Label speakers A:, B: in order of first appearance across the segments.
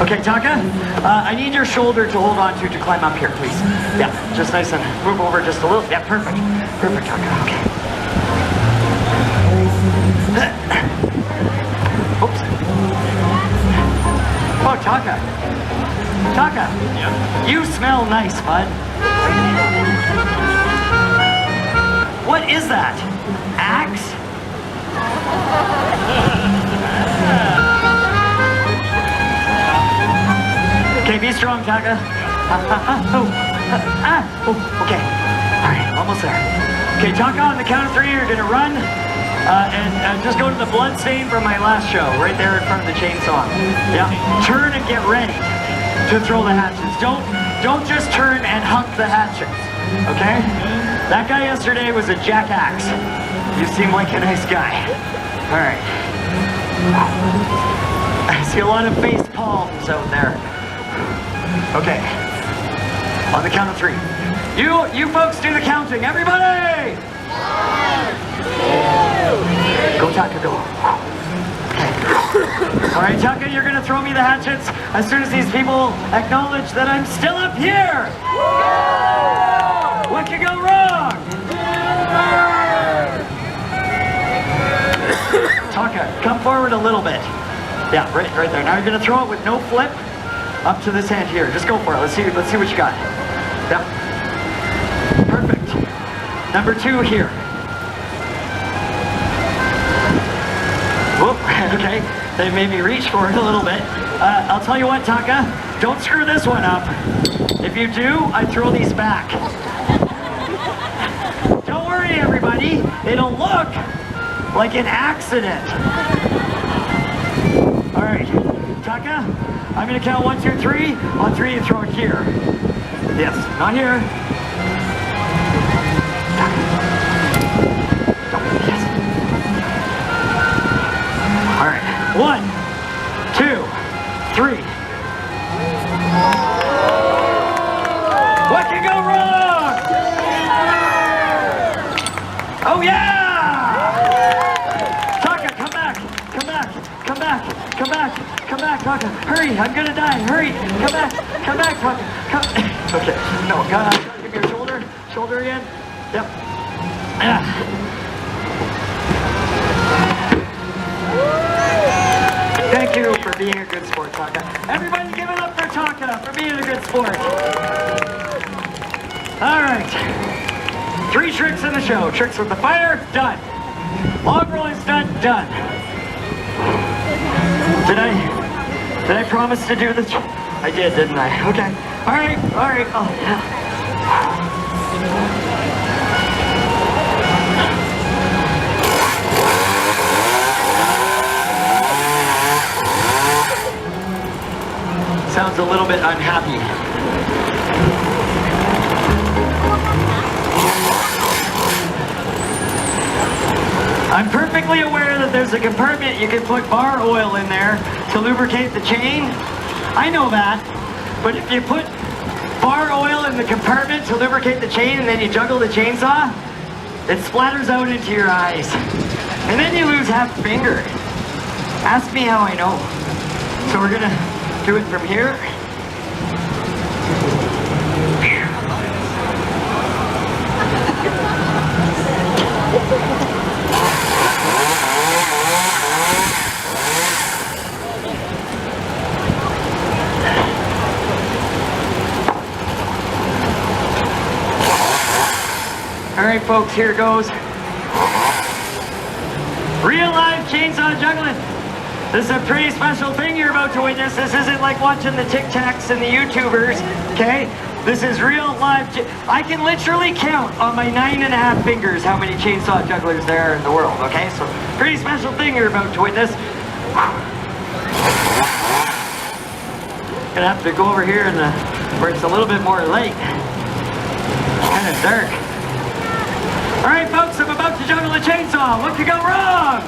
A: Okay, Taka, I need your shoulder to hold on to climb up here, please. Yeah, just nice and move over just a little. Yeah, perfect. Perfect, Taka, okay. Oops. Oh, Taka. Taka. Yeah. You smell nice, bud. What is that? Axe? Okay, be strong, Taka. Okay. All right, almost there. Okay, Taka, on the count of 3, you're gonna run and just go to the blood stain from my last show, right there in front of the chainsaw. Yeah. Turn and get ready to throw the hatchets. Don't just turn and hunk the hatchets. Okay? That guy yesterday was a jackaxe. You seem like a nice guy. All right. I see a lot of face palms out there. Okay. On the count of 3. You folks do the counting. Everybody! 1, 2, 3. Go, Taka, go. Okay. All right, Taka, you're gonna throw me the hatchets as soon as these people acknowledge that I'm still up here. What could go wrong? Taka, come forward a little bit. Yeah, right there. Now you're gonna throw it with no flip up to this hand here. Just go for it. Let's see what you got. Yep. Perfect. Number 2 here. Whoop. Okay. They made me reach for it a little bit. I'll tell you what, Taka. Don't screw this one up. If you do, I throw these back. Don't worry, everybody. It'll look like an accident. All right, Taka, I'm gonna count 1, 2, 3. On 3, you throw it here. Yes, not here. Yes. All right, 1, 2, 3. What can go wrong? Oh yeah! Taka, come back, Taka. Hurry, I'm gonna die, hurry. Come back, Taka. Come. Okay, no, give me your shoulder again. Yep. Thank you for being a good sport, Taka. Everybody give it up for Taka for being a good sport. All right. 3 tricks in the show. Tricks with the fire, done. Log rolling stunt, done. Did I promise to do this? I did, didn't I? Okay. All right. Oh, yeah. Sounds a little bit unhappy. I'm perfectly aware that there's a compartment you can put bar oil in there to lubricate the chain. I know that. But if you put bar oil in the compartment to lubricate the chain and then you juggle the chainsaw, it splatters out into your eyes. And then you lose half a finger. Ask me how I know. So we're gonna do it from here. All right, folks, here it goes. Real live chainsaw juggling. This is a pretty special thing you're about to witness. This isn't like watching the Tic Tacs and the YouTubers, okay? This is real live. I can literally count on my 9.5 fingers how many chainsaw jugglers there are in the world, okay? So, pretty special thing you're about to witness. Gonna have to go over here where it's a little bit more light. Kind of dark. All right, folks, I'm about to juggle a chainsaw. What could go wrong?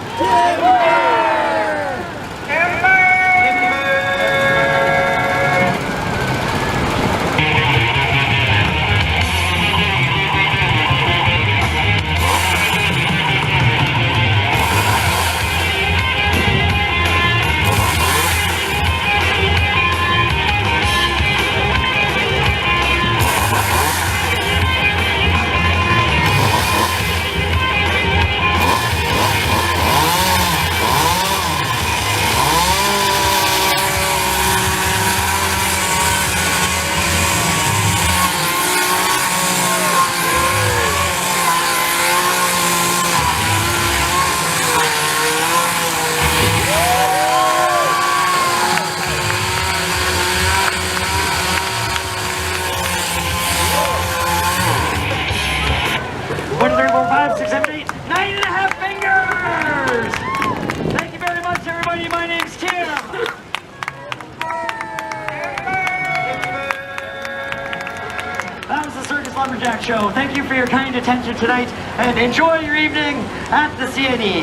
A: Lumberjack Show. Thank you for your kind attention tonight, and enjoy your evening at the CNE.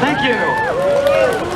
A: Thank you.